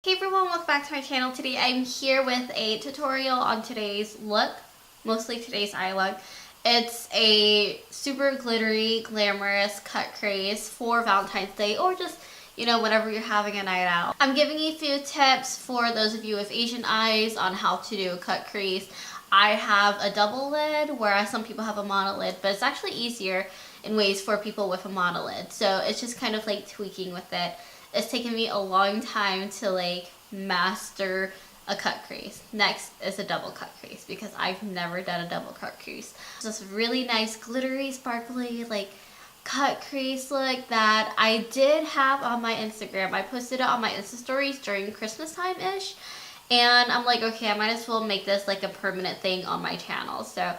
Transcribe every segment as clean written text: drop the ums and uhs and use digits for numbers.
Hey everyone, welcome back to my channel. Today I'm here with a tutorial on today's look, mostly today's eye look. It's a super glittery, glamorous cut crease for Valentine's Day or just, whenever you're having a night out. I'm giving you a few tips for those of you with Asian eyes on how to do a cut crease. I have a double lid, whereas some people have a monolid, but it's actually easier in ways for people with a monolid. So it's just kind of like tweaking with it. It's taken me a long time to master a cut crease. Next is a double cut crease because I've never done a double cut crease. This really nice glittery, sparkly, cut crease look that I did have on my Instagram. I posted it on my Insta stories during Christmas time-ish. And I'm like, okay, I might as well make this like a permanent thing on my channel. So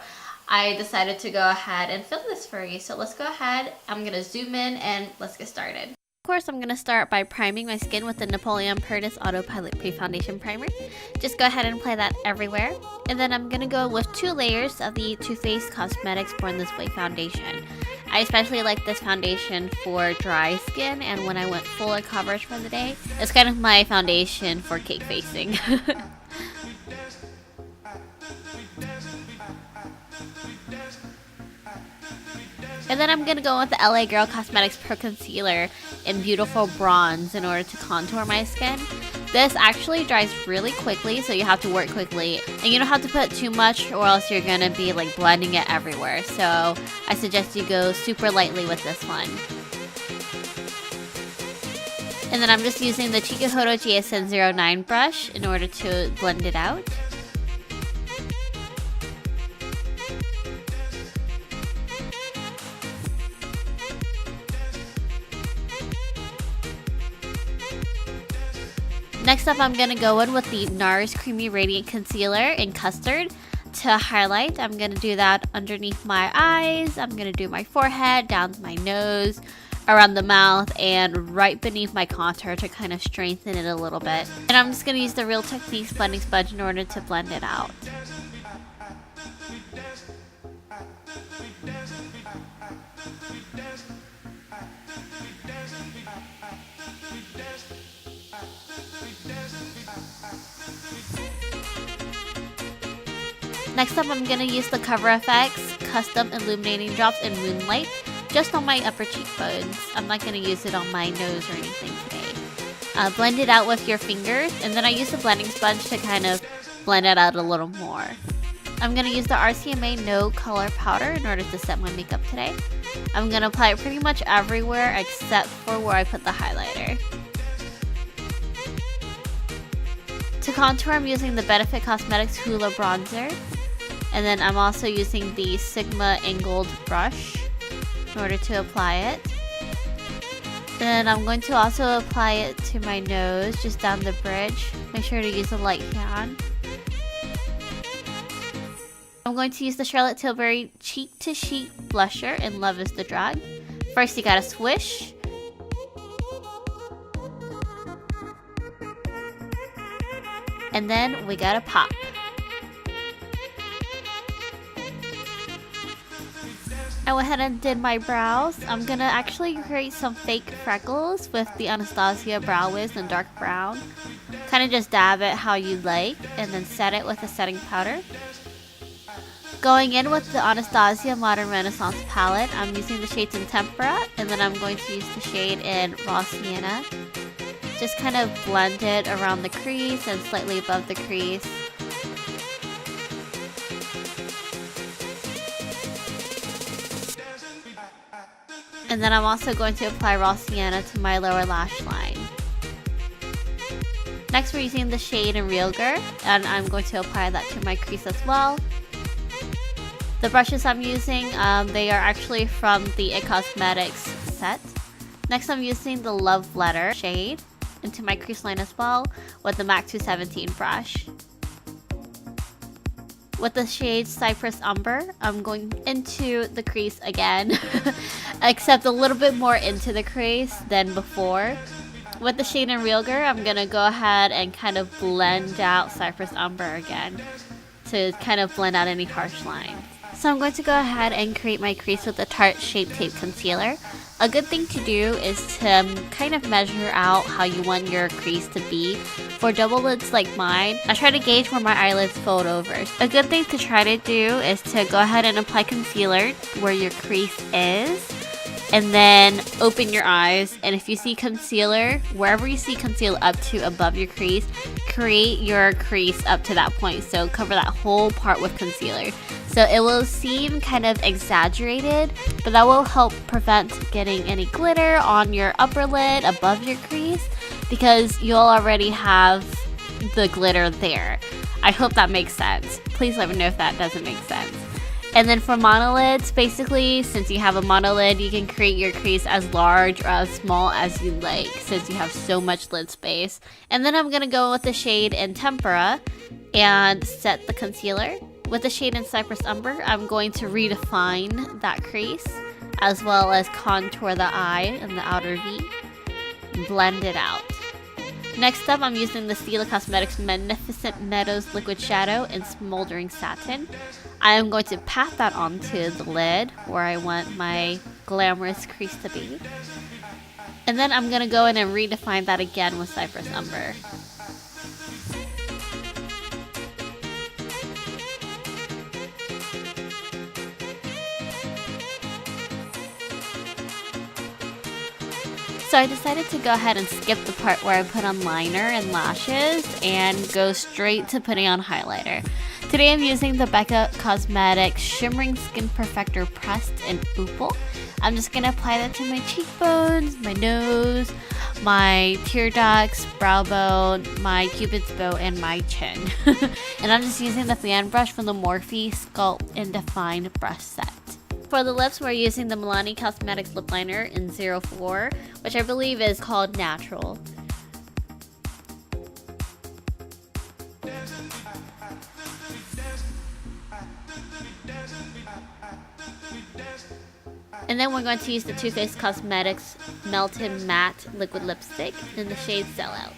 I decided to go ahead and film this for you. So let's go ahead. I'm going to zoom in and let's get started. Of course, I'm going to start by priming my skin with the Napoleon Perdis Autopilot Pre-Foundation Primer. Just go ahead and apply that everywhere. And then I'm going to go with 2 layers of the Too Faced Cosmetics Born This Way foundation. I especially like this foundation for dry skin, and when I went fuller coverage for the day, it's kind of my foundation for cake facing. And then I'm going to go with the LA Girl Cosmetics Pro Concealer in Beautiful Bronze in order to contour my skin. This actually dries really quickly, so you have to work quickly. And you don't have to put too much or else you're going to be blending it everywhere. So I suggest you go super lightly with this one. And then I'm just using the Chic GSN 09 brush in order to blend it out. Next up, I'm going to go in with the NARS Creamy Radiant Concealer in Custard to highlight. I'm going to do that underneath my eyes. I'm going to do my forehead, down to my nose, around the mouth, and right beneath my contour to kind of strengthen it a little bit. And I'm just going to use the Real Techniques blending sponge in order to blend it out. Next up, I'm going to use the CoverFX Custom Illuminating Drops in Moonlight just on my upper cheekbones. I'm not going to use it on my nose or anything today. Blend it out with your fingers, and then I use the blending sponge to kind of blend it out a little more. I'm going to use the RCMA No Color Powder in order to set my makeup today. I'm going to apply it pretty much everywhere except for where I put the highlighter. To contour, I'm using the Benefit Cosmetics Hoola Bronzer. And then I'm also using the Sigma Angled brush in order to apply it. Then I'm going to also apply it to my nose, just down the bridge. Make sure to use a light hand. I'm going to use the Charlotte Tilbury Cheek to Chic blusher in Love is the Drug. First, you gotta swish. And then we gotta pop. I went ahead and did my brows. I'm gonna actually create some fake freckles with the Anastasia Brow Wiz in dark brown. Kind of just dab it how you like and then set it with a setting powder. Going in with the Anastasia Modern Renaissance palette, I'm using the shades in Tempera, and then I'm going to use the shade in Raw Sienna. Just kind of blend it around the crease and slightly above the crease. And then I'm also going to apply Raw Sienna to my lower lash line. Next, we're using the shade in Real Girl, and I'm going to apply that to my crease as well. The brushes I'm using, they are actually from the It Cosmetics set. Next, I'm using the Love Letter shade into my crease line as well with the MAC 217 brush. With the shade Cypress Umber, I'm going into the crease again, except a little bit more into the crease than before. With the shade in Real Girl, I'm going to go ahead and kind of blend out Cypress Umber again to kind of blend out any harsh lines. So I'm going to go ahead and create my crease with the Tarte Shape Tape Concealer. A good thing to do is to kind of measure out how you want your crease to be. For double lids like mine, I try to gauge where my eyelids fold over. A good thing to try to do is to go ahead and apply concealer where your crease is, and then open your eyes, and if you see concealer, wherever you see concealer up to above your crease, create your crease up to that point. So cover that whole part with concealer. So it will seem kind of exaggerated, but that will help prevent getting any glitter on your upper lid above your crease, because you'll already have the glitter there. I hope that makes sense. Please let me know if that doesn't make sense. And then for monolids, basically, since you have a monolid, you can create your crease as large or as small as you like, since you have so much lid space. And then I'm going to go with the shade in Tempera and set the concealer. With the shade in Cypress Umber, I'm going to redefine that crease, as well as contour the eye and the outer V. Blend it out. Next up, I'm using the Stila Cosmetics Magnificent Meadows Liquid Shadow in Smoldering Satin. I am going to pat that onto the lid where I want my glamorous crease to be. And then I'm going to go in and redefine that again with Cypress Umber. So I decided to go ahead and skip the part where I put on liner and lashes and go straight to putting on highlighter. Today I'm using the BECCA Cosmetics Shimmering Skin Perfector Pressed in Opal. I'm just going to apply that to my cheekbones, my nose, my tear ducts, brow bone, my cupid's bow, and my chin. And I'm just using the fan brush from the Morphe Sculpt and Define brush set. For the lips, we're using the Milani Cosmetics lip liner in 04, which I believe is called Natural. And then we're going to use the Too Faced Cosmetics Melted Matte Liquid Lipstick in the shade Sellout.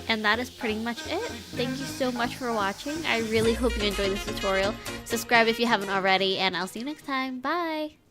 And that is pretty much it. Thank you so much for watching. I really hope you enjoyed this tutorial. Subscribe if you haven't already, and I'll see you next time. Bye!